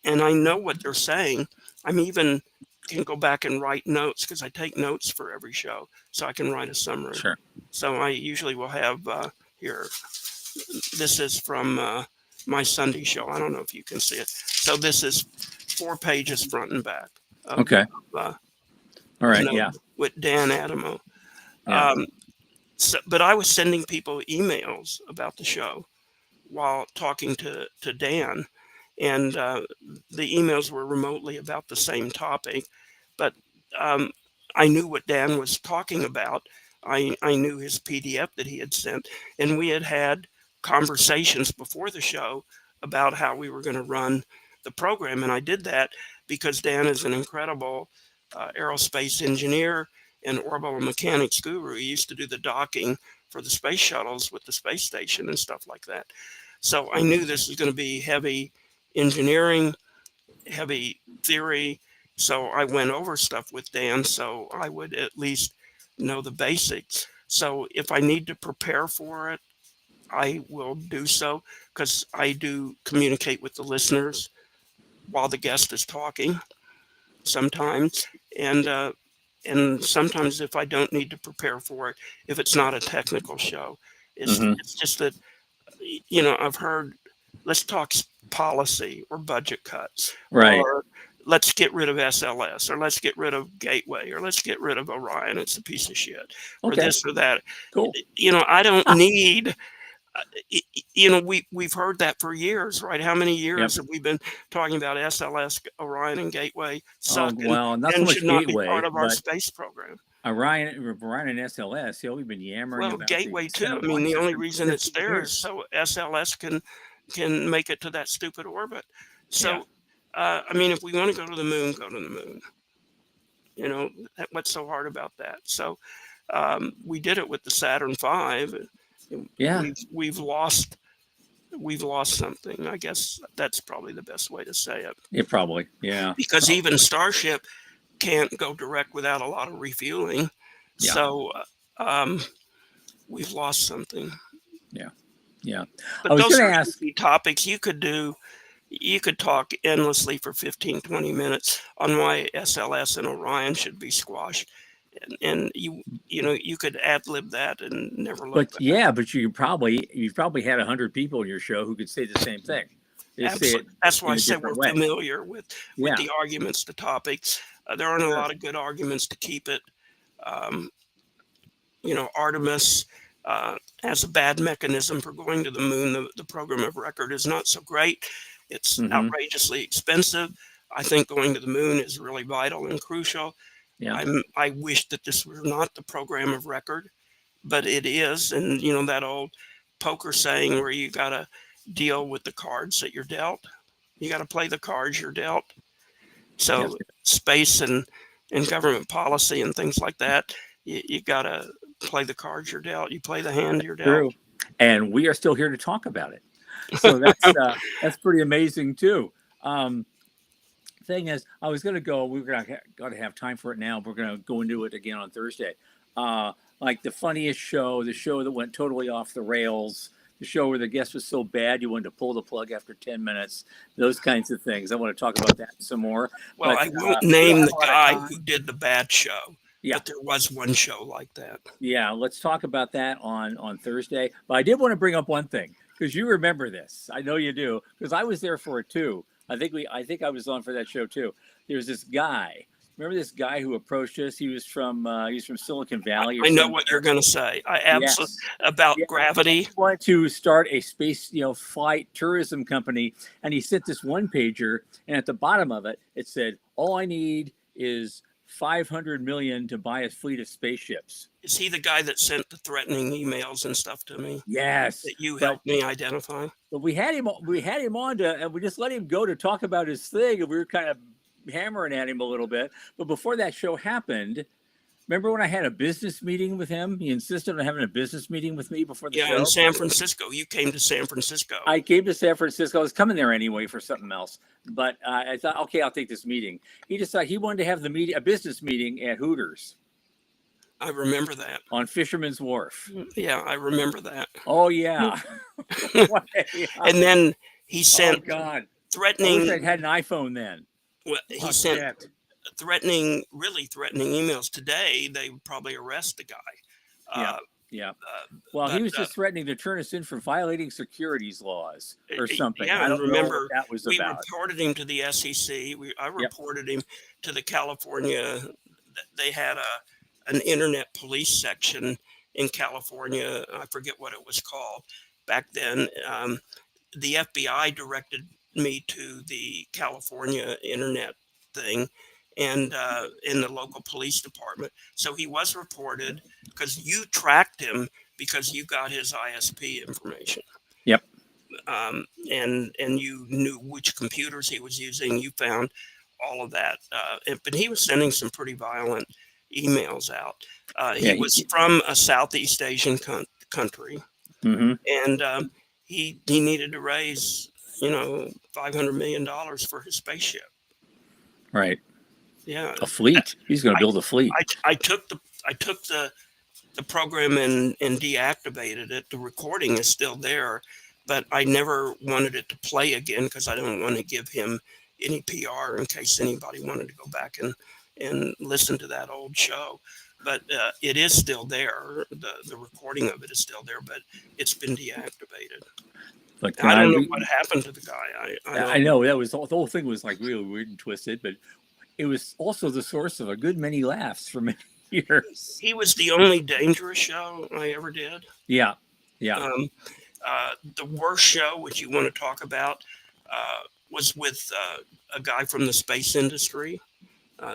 And I know what they're saying. I'm even can go back and write notes because I take notes for every show, so I can write a summary. Sure. So I usually will have here. This is from my Sunday show. I don't know if you can see it. So this is 4 pages front and back of, Okay. uh, All of right. notes Yeah. with Dan Adamo. Yeah. Um, but I was sending people emails about the show while talking to Dan, and the emails were remotely about the same topic, but um, I knew what Dan was talking about. I knew his PDF that he had sent, and we had had conversations before the show about how we were going to run the program. And I did that because Dan is an incredible aerospace engineer and orbital mechanics guru. He used to do the docking for the space shuttles with the space station and stuff like that. So I knew this was going to be heavy engineering, heavy theory. So I went over stuff with Dan so I would at least know the basics. So if I need to prepare for it, I will do so because I do communicate with the listeners while the guest is talking sometimes. And sometimes if I don't need to prepare for it, if it's not a technical show, Mm-hmm. it's just that I've heard, let's talk policy or budget cuts, Right. or let's get rid of SLS, or let's get rid of Gateway, or let's get rid of Orion. It's a piece of shit, or Okay. this or that. Cool. I don't need. We've heard that for years, right? How many Yep. years have we been talking about SLS, Orion, and Gateway Oh suck well, not so and should much not be part Gateway, of our but space program? Orion and SLS. We've been yammering Well, about Gateway the too. Center I mean, Launch the only System reason for it's 15 there is years. so SLS can make it to that stupid orbit. Yeah. So, I mean, if we want to go to the moon, go to the moon. What's so hard about that? So, we did it with the Saturn V. Yeah. We've lost something. I guess that's probably the best way to say it. Yeah. Probably. Yeah. Because even Probably. Starship can't go direct without a lot of refueling. Yeah. So, we've lost something. Yeah. Yeah. I But was those going are to ask. easy topics you could talk endlessly for 15, 20 minutes on why SLS and Orion should be squashed. And you could ad lib that and never look But back. yeah, but you've probably had 100 people in your show who could say the same thing. They say it Absolutely. That's why I in a say we're different way. familiar with Yeah. the arguments, the topics. There aren't a Sure. lot of good arguments to keep it. Um, Artemis has a bad mechanism for going to the moon. The program of record is not so great. It's Mm-hmm. outrageously expensive. I think going to the moon is really vital and crucial. Yeah. I wish that this was not the program of record, but it is. And you know that old poker saying where you got to deal with the cards that you're dealt. You got to play the cards you're dealt. Yes. So space and government policy and things like that, you got to play the cards you're dealt. You play the hand you're dealt. True. And we are still here to talk about it. So that's pretty amazing too. Um, Thing is, I was going to go. We were going to have time for it now. We're going to go into it again on Thursday. Like the funniest show, the show that went totally off the rails, the show where the guest was so bad you wanted to pull the plug after 10 minutes. Those kinds of things. I want to talk about that some more. Well, But I won't we don't name have the a lot of guy time. who did the bad show, Yeah. but there was one show like that. Yeah, let's talk about that on Thursday. But I did want to bring up one thing because you remember this. I know you do because I was there for it too. I think I was on for that show too. There's this guy. Remember this guy who approached us? He was from Silicon Valley. Or I know somewhere. what you're going to say. I absolutely Yes. about Yeah. gravity. He wanted to start a space, flight tourism company, and he sent this one pager, and at the bottom of it, it said, "All I need is 500 million to buy a fleet of spaceships." Is he the guy that sent the threatening emails and stuff to me Yes, that you but helped me identify? we had him on to, and we just let him go to talk about his thing, and we were kind of hammering at him a little bit. But before that show happened, remember when I had a business meeting with him? He insisted on having a business meeting with me before the Yeah, show. in San Francisco. You came to San Francisco. I came to San Francisco. I was coming there anyway for something else, but I thought, okay, I'll take this meeting. He decided he wanted to have a business meeting at Hooters I remember that. on Fisherman's Wharf. Yeah, I remember that. Oh yeah. And then he Oh sent God. I threatening. wish I'd had an iPhone then. Well, he Oh, sent shit. really threatening emails. Today, they would probably arrest the guy. Yeah. Well, he but, was just threatening to turn us in for violating securities laws or something. Yeah, I and don't know remember, what that was we about. reported him to the SEC. I reported him to the California. They had an internet police section in California. I forget what it was called back then. The FBI directed me to the California internet thing and in the local police department. So he was reported because you tracked him because you got his ISP information. Yep. And you knew which computers he was using. You found all of that. But he was sending some pretty violent emails out. He was from a Southeast Asian country. Mm-hmm. And he needed to raise, $500 million for his spaceship. Right. Yeah. A fleet. He's going to build a fleet. I took the program and deactivated it. The recording is still there, but I never wanted it to play again because I don't want to give him any PR in case anybody wanted to go back and listen to that old show. But it is still there. The recording of it is still there, but it's been deactivated. But I don't know what happened to the guy. I know that was the whole thing was like really weird and twisted, but it was also the source of a good many laughs for many years. He was the only dangerous show I ever did. Yeah. The worst show, which you want to talk about, was with a guy from the space industry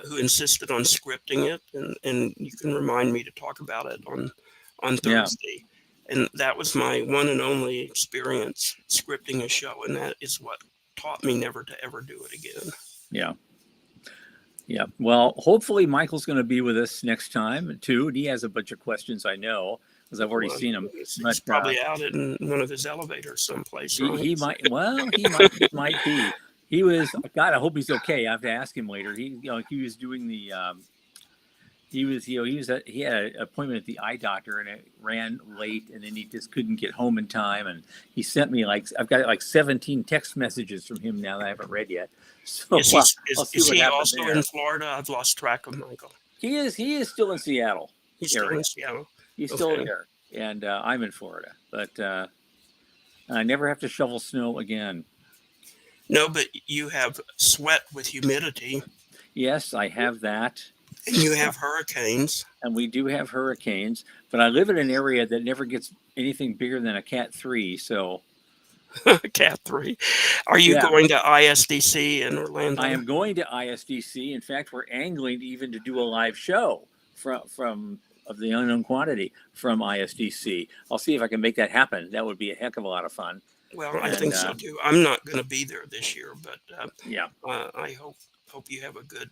who insisted on scripting it, and you can remind me to talk about it on Thursday. And that was my one and only experience scripting a show, and that is what taught me never to ever do it again. Yeah. Well, hopefully Michael's going to be with us next time too. And he has a bunch of questions, I know, because I've already seen him. He's probably out in one of his elevators someplace. Right? He might. Well, he might be. He was. God, I hope he's okay. I have to ask him later. He was doing the. He had an appointment at the eye doctor and it ran late, and then he just couldn't get home in time. And he sent me I've got 17 text messages from him now that I haven't read yet. So is he also in Florida? I've lost track of Michael. He is still in Seattle. He's still in Seattle. He's still there, and I'm in Florida. But I never have to shovel snow again. No, but you have sweat with humidity. Yes, I have that. And you have hurricanes. And we do have hurricanes, but I live in an area that never gets anything bigger than a Cat 3, so Cat 3. Are you Yeah. going to ISDC in Orlando? I am going to ISDC. In fact, we're angling even to do a live show from of the unknown quantity from ISDC. I'll see if I can make that happen. That would be a heck of a lot of fun. Well, I And think so too. I'm not going to be there this year, but yeah, I hope you have a good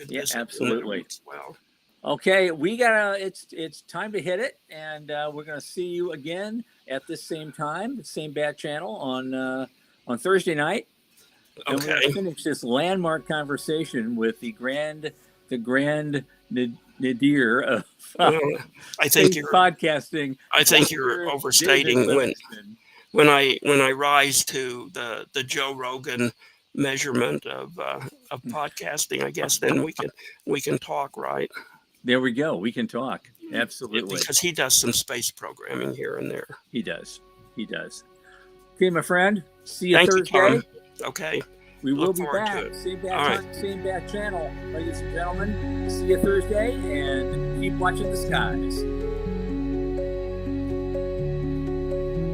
yeah, visit absolutely. as well. Okay, we gotta. It's time to hit it, and we're gonna see you again at this same time, same back channel on Thursday night. And we're going Okay. to finish this landmark conversation with the grand nadir of Well, I think space you're podcasting, Dr. David overstating Livingston. when I rise to the Joe Rogan measurement of podcasting. I guess then we can talk, right? There we go. We can talk. Yeah, Absolutely. because he does some space programming here and there. He does. He does. Okay, my friend. See you Thank you, Thursday. Tom. Okay. We will Look be forward to back. it. Same back All right. time, same back channel. Ladies and gentlemen, see you Thursday, and keep watching the skies.